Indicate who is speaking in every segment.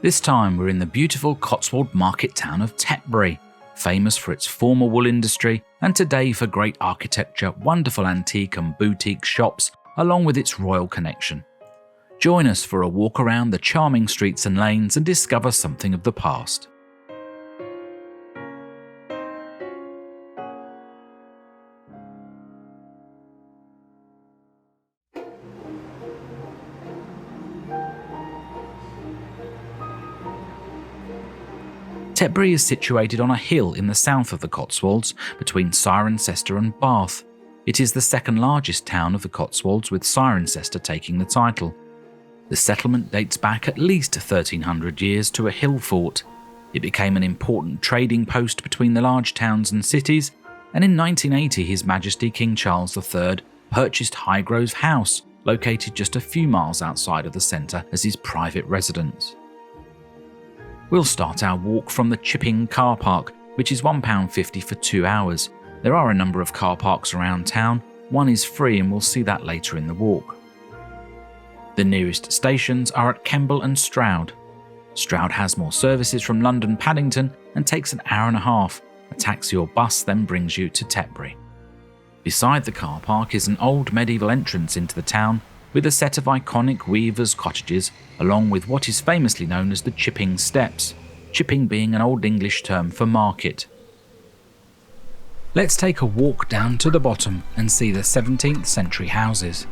Speaker 1: This time we're in the beautiful Cotswold market town of Tetbury, famous for its former wool industry and today for great architecture, wonderful antique and boutique shops, along with its royal connection. Join us for a walk around the charming streets and lanes and discover something of the past. Tetbury is situated on a hill in the south of the Cotswolds, between Cirencester and Bath. It is the second largest town of the Cotswolds, with Cirencester taking the title. The settlement dates back at least 1300 years to a hill fort. It became an important trading post between the large towns and cities, and in 1980 His Majesty King Charles III purchased Highgrove House, located just a few miles outside of the centre, as his private residence. We'll start our walk from the Chipping car park, which is £1.50 for 2 hours. There are a number of car parks around town. One is free and we'll see that later in the walk. The nearest stations are at Kemble and Stroud. Stroud has more services from London Paddington and takes an hour and a half. A taxi or bus then brings you to Tetbury. Beside the car park is an old medieval entrance into the town with a set of iconic weavers' cottages, along with what is famously known as the Chipping Steps, chipping being an Old English term for market. Let's take a walk down to the bottom and see the 17th century houses.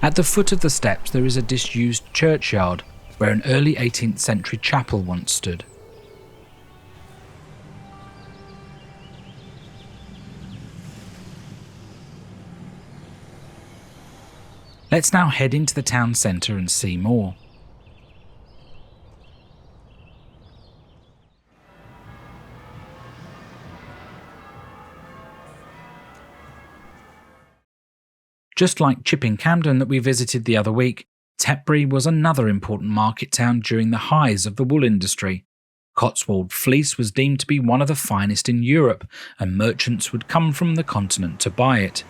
Speaker 1: At the foot of the steps there is a disused churchyard where an early 18th century chapel once stood. Let's now head into the town centre and see more. Just like Chipping Camden that we visited the other week, Tetbury was another important market town during the highs of the wool industry. Cotswold fleece was deemed to be one of the finest in Europe, and merchants would come from the continent to buy it.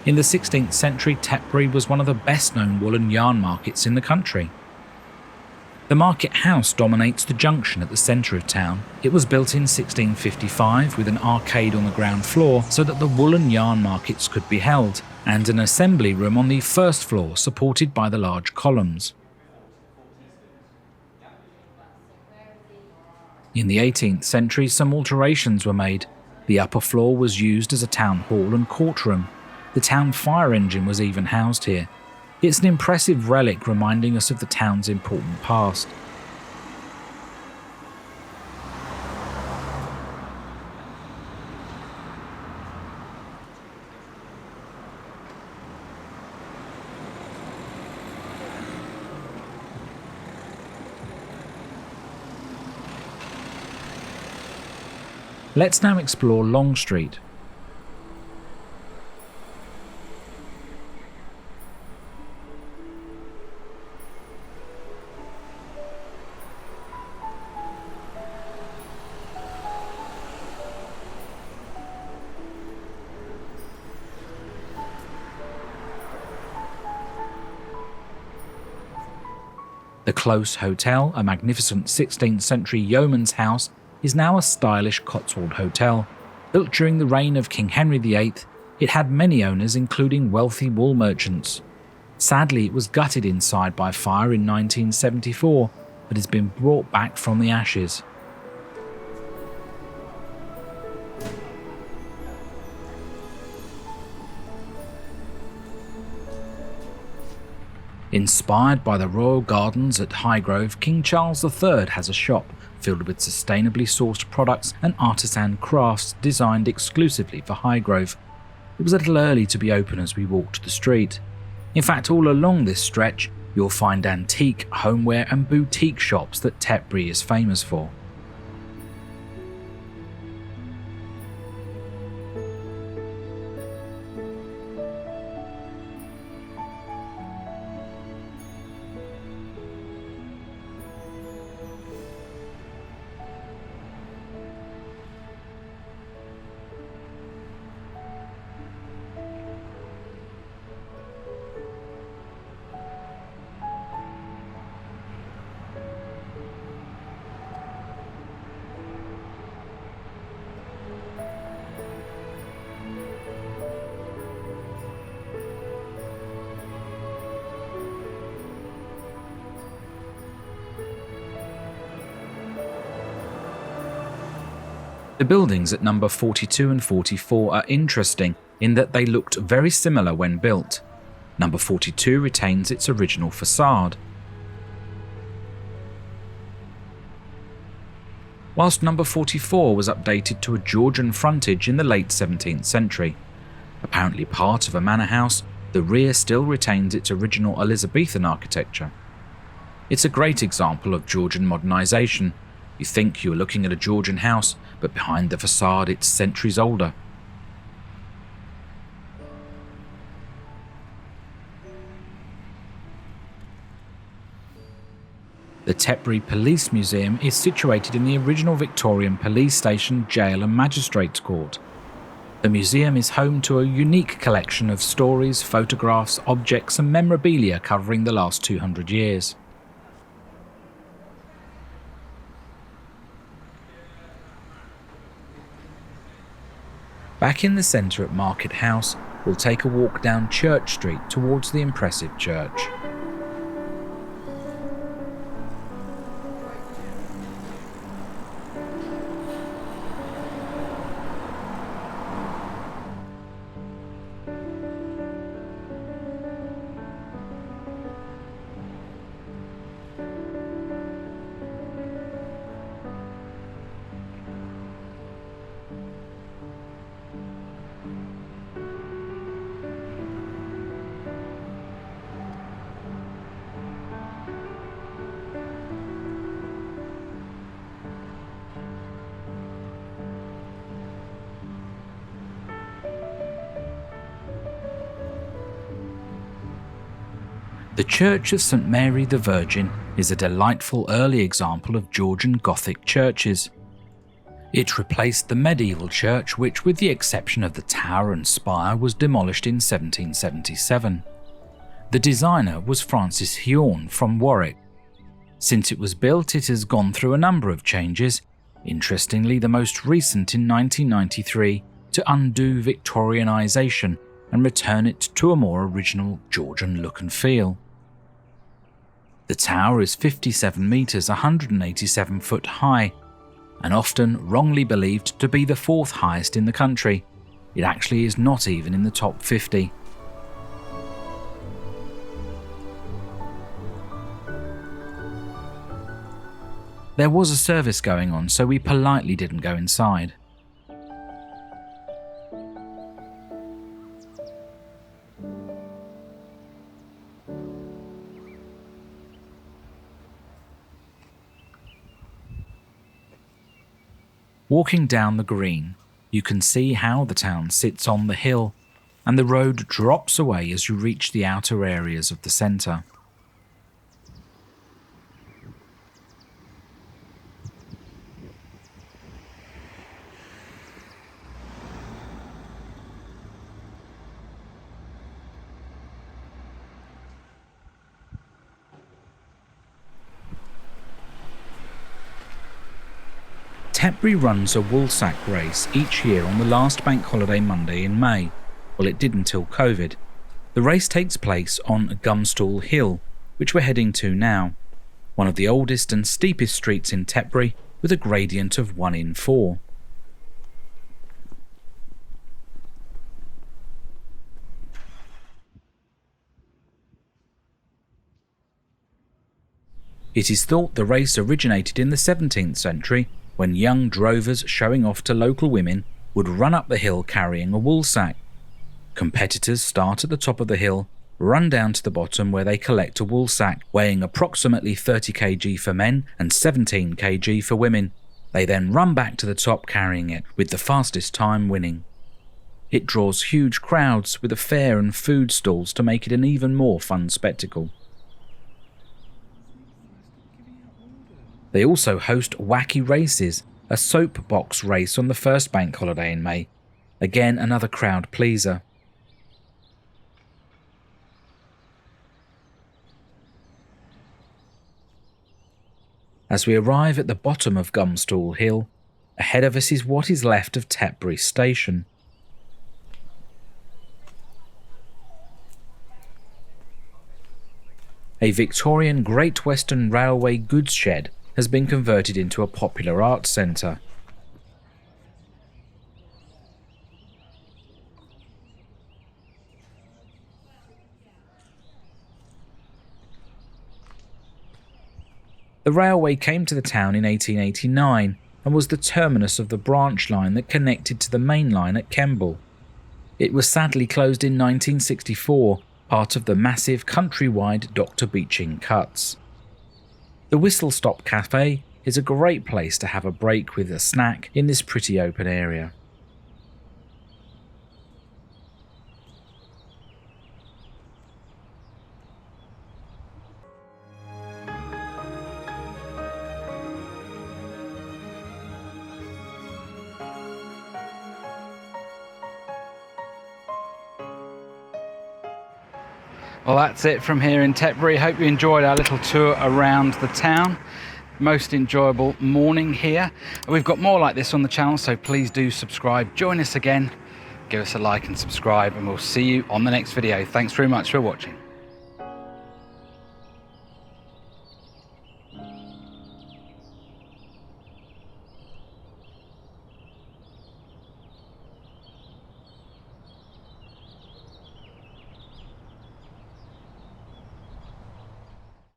Speaker 1: In the 16th century, Tetbury was one of the best-known wool and yarn markets in the country. The market house dominates the junction at the centre of town. It was built in 1655 with an arcade on the ground floor so that the wool and yarn markets could be held, and an assembly room on the first floor supported by the large columns. In the 18th century, some alterations were made. The upper floor was used as a town hall and courtroom. The town fire engine was even housed here. It's an impressive relic reminding us of the town's important past. Let's now explore Long Street. The Close Hotel, a magnificent 16th century yeoman's house, is now a stylish Cotswold hotel. Built during the reign of King Henry VIII, it had many owners, including wealthy wool merchants. Sadly, it was gutted inside by fire in 1974, but has been brought back from the ashes. Inspired by the royal gardens at Highgrove, King Charles III has a shop filled with sustainably sourced products and artisan crafts designed exclusively for Highgrove. It was a little early to be open as we walked the street. In fact, all along this stretch, you'll find antique, homeware and boutique shops that Tetbury is famous for. The buildings at number 42 and 44 are interesting in that they looked very similar when built. Number 42 retains its original facade, whilst number 44 was updated to a Georgian frontage in the late 17th century. Apparently part of a manor house, the rear still retains its original Elizabethan architecture. It's a great example of Georgian modernisation. You think you're looking at a Georgian house, but behind the facade it's centuries older. The Tetbury Police Museum is situated in the original Victorian police station, jail and magistrates court. The museum is home to a unique collection of stories, photographs, objects and memorabilia covering the last 200 years. Back in the centre at Market House, we'll take a walk down Church Street towards the impressive church. The Church of St Mary the Virgin is a delightful early example of Georgian Gothic churches. It replaced the medieval church which, with the exception of the tower and spire, was demolished in 1777. The designer was Francis Huon from Warwick. Since it was built, it has gone through a number of changes, interestingly the most recent in 1993 to undo Victorianisation and return it to a more original Georgian look and feel. The tower is 57 metres, 187 foot high, and often wrongly believed to be the fourth highest in the country. It actually is not even in the top 50. There was a service going on, so we politely didn't go inside. Walking down the green, you can see how the town sits on the hill, and the road drops away as you reach the outer areas of the centre. Tetbury runs a woolsack race each year on the last bank holiday Monday in May. Well, it did until COVID. The race takes place on Gumstool Hill, which we're heading to now, one of the oldest and steepest streets in Tetbury with a gradient of 1 in 4. It is thought the race originated in the 17th century when young drovers showing off to local women would run up the hill carrying a woolsack. Competitors start at the top of the hill, run down to the bottom where they collect a woolsack weighing approximately 30 kg for men and 17 kg for women. They then run back to the top carrying it, with the fastest time winning. It draws huge crowds with a fair and food stalls to make it an even more fun spectacle. They also host wacky races, a soapbox race on the first bank holiday in May. Again, another crowd pleaser. As we arrive at the bottom of Gumstool Hill, ahead of us is what is left of Tetbury Station. A Victorian Great Western Railway goods shed has been converted into a popular arts centre. The railway came to the town in 1889 and was the terminus of the branch line that connected to the main line at Kemble. It was sadly closed in 1964, part of the massive countrywide Dr. Beeching cuts. The Whistle Stop Cafe is a great place to have a break with a snack in this pretty open area.
Speaker 2: Well, that's it from here in Tetbury. Hope you enjoyed our little tour around the town. Most enjoyable morning here. We've got more like this on the channel, so please do subscribe. Join us again, give us a like and subscribe, and we'll see you on the next video. Thanks very much for watching.